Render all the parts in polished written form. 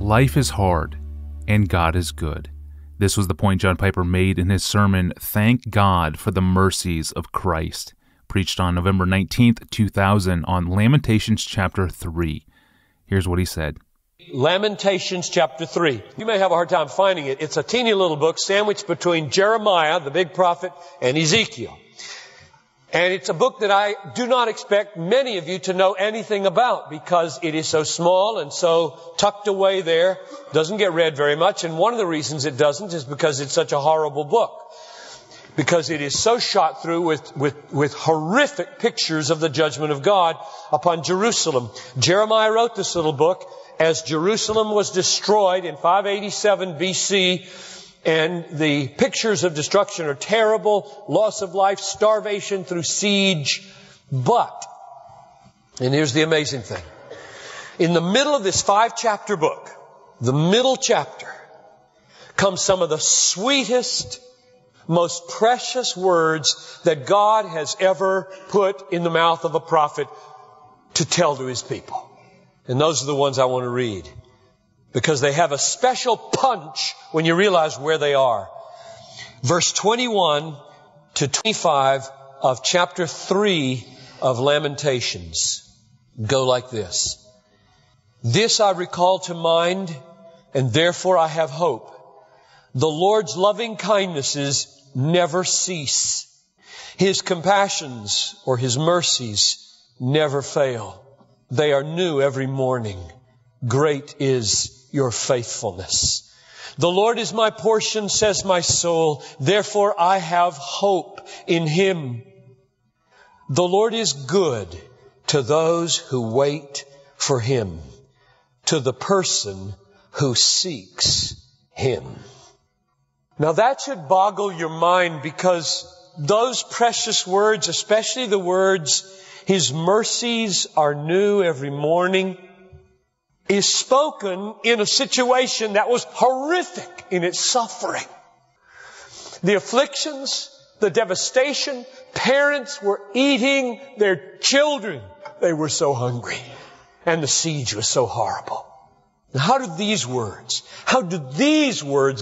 Life is hard, and God is good. This was the point John Piper made in his sermon, Thank God for the Mercies of Christ, preached on November 19th, 2000 on Lamentations chapter 3. Here's what he said. Lamentations chapter 3. You may have a hard time finding it. It's a teeny little book sandwiched between Jeremiah, the big prophet, and Ezekiel. And it's a book that I do not expect many of you to know anything about because it is so small and so tucked away there. Doesn't get read very much. And one of the reasons it doesn't is because it's such a horrible book. Because it is so shot through with horrific pictures of the judgment of God upon Jerusalem. Jeremiah wrote this little book as Jerusalem was destroyed in 587 BC. And the pictures of destruction are terrible, loss of life, starvation through siege. But, and here's the amazing thing, in the middle of this 5-chapter book, the middle chapter, comes some of the sweetest, most precious words that God has ever put in the mouth of a prophet to tell to His people. And those are the ones I want to read. Because they have a special punch when you realize where they are. Verse 21 to 25 of chapter 3 of Lamentations go like this. This I recall to mind, and therefore I have hope. The Lord's loving kindnesses never cease. His compassions or His mercies never fail. They are new every morning. Great is your faithfulness. The Lord is my portion, says my soul. Therefore I have hope in Him. The Lord is good to those who wait for Him, to the person who seeks Him. Now that should boggle your mind because those precious words, especially the words, His mercies are new every morning, is spoken in a situation that was horrific in its suffering. The afflictions, the devastation, parents were eating their children. They were so hungry. And the siege was so horrible. Now, how did these words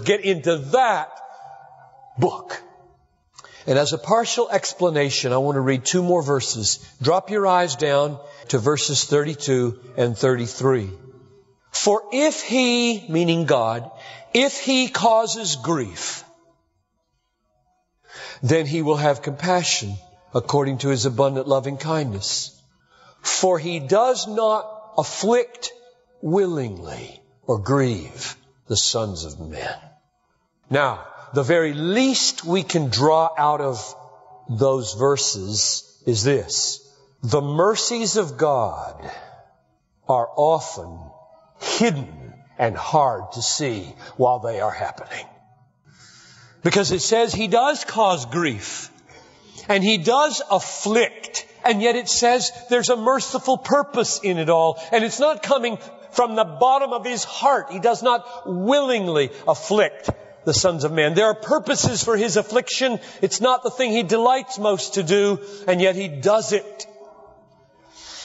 get into that book? And as a partial explanation, I want to read 2 more verses. Drop your eyes down to verses 32 and 33. For if He, meaning God, if He causes grief, then He will have compassion according to His abundant loving kindness. For He does not afflict willingly or grieve the sons of men. Now, the very least we can draw out of those verses is this. The mercies of God are often hidden and hard to see while they are happening. Because it says He does cause grief and He does afflict, and yet it says there's a merciful purpose in it all, and it's not coming from the bottom of His heart. He does not willingly afflict the sons of men. There are purposes for His affliction. It's not the thing He delights most to do, and yet He does it.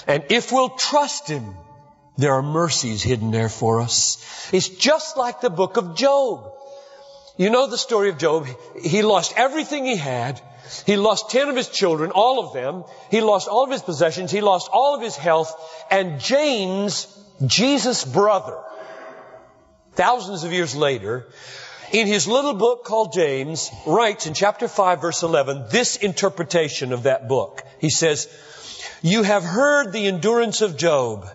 And if we'll trust Him, there are mercies hidden there for us. It's just like the book of Job. You know the story of Job. He lost everything he had. He lost 10 of his children, all of them. He lost all of his possessions. He lost all of his health. And James, Jesus' brother, thousands of years later, in his little book called James, writes in chapter 5, verse 11, this interpretation of that book. He says, You have heard the endurance of Job,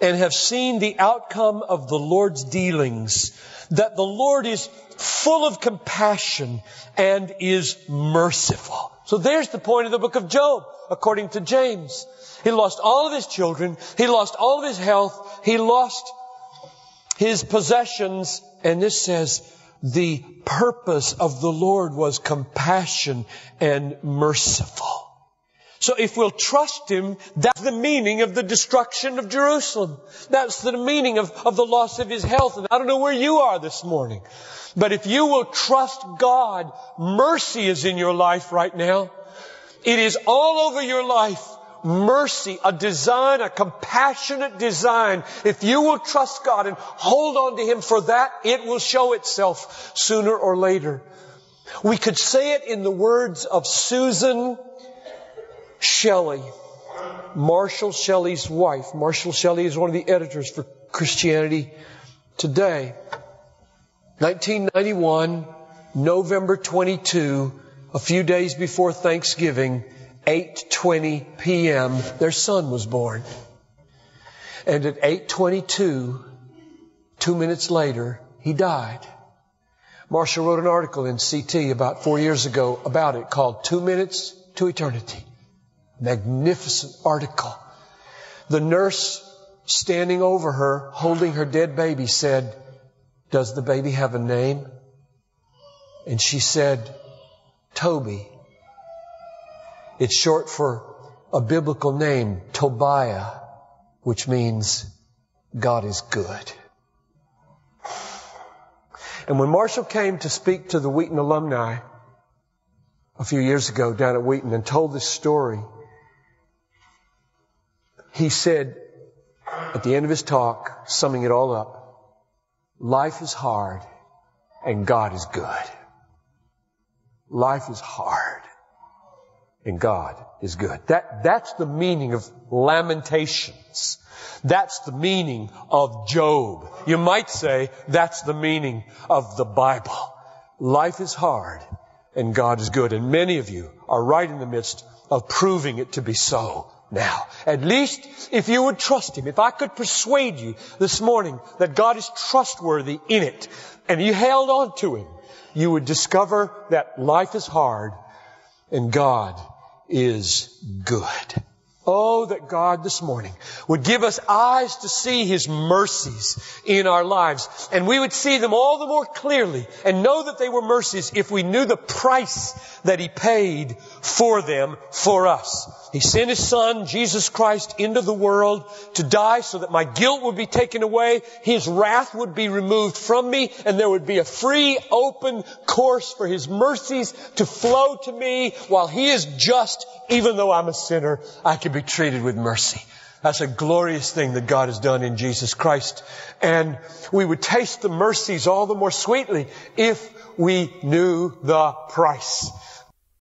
and have seen the outcome of the Lord's dealings, that the Lord is full of compassion and is merciful. So there's the point of the book of Job, according to James. He lost all of his children. He lost all of his health. He lost his possessions. And this says, the purpose of the Lord was compassion and merciful. So if we'll trust Him, that's the meaning of the destruction of Jerusalem. That's the meaning of the loss of His health. And I don't know where you are this morning, but if you will trust God, mercy is in your life right now. It is all over your life mercy, a design, a compassionate design. If you will trust God and hold on to Him for that, it will show itself sooner or later. We could say it in the words of Susan Shelley, Marshall Shelley's wife. Marshall Shelley is one of the editors for Christianity Today. 1991, November 22, a few days before Thanksgiving, 8:20 p.m., their son was born. And at 8:22, 2 minutes later, he died. Marshall wrote an article in CT about 4 years ago about it called 2 Minutes to Eternity. Magnificent article. The nurse standing over her, holding her dead baby, said, "Does the baby have a name?" And she said, "Toby." It's short for a biblical name, Tobiah, which means God is good. And when Marshall came to speak to the Wheaton alumni a few years ago down at Wheaton and told this story, he said at the end of his talk, summing it all up, life is hard and God is good. Life is hard and God is good. That's the meaning of Lamentations. That's the meaning of Job. You might say that's the meaning of the Bible. Life is hard and God is good. And many of you are right in the midst of proving it to be so now. At least if you would trust Him. If I could persuade you this morning that God is trustworthy in it, and you held on to Him, you would discover that life is hard and God is good. Oh, that God this morning would give us eyes to see His mercies in our lives. And we would see them all the more clearly and know that they were mercies if we knew the price that He paid for them for us. He sent His Son, Jesus Christ, into the world to die so that my guilt would be taken away, His wrath would be removed from me, and there would be a free, open course for His mercies to flow to me while He is just. Even though I'm a sinner, I can be treated with mercy. That's a glorious thing that God has done in Jesus Christ. And we would taste the mercies all the more sweetly if we knew the price.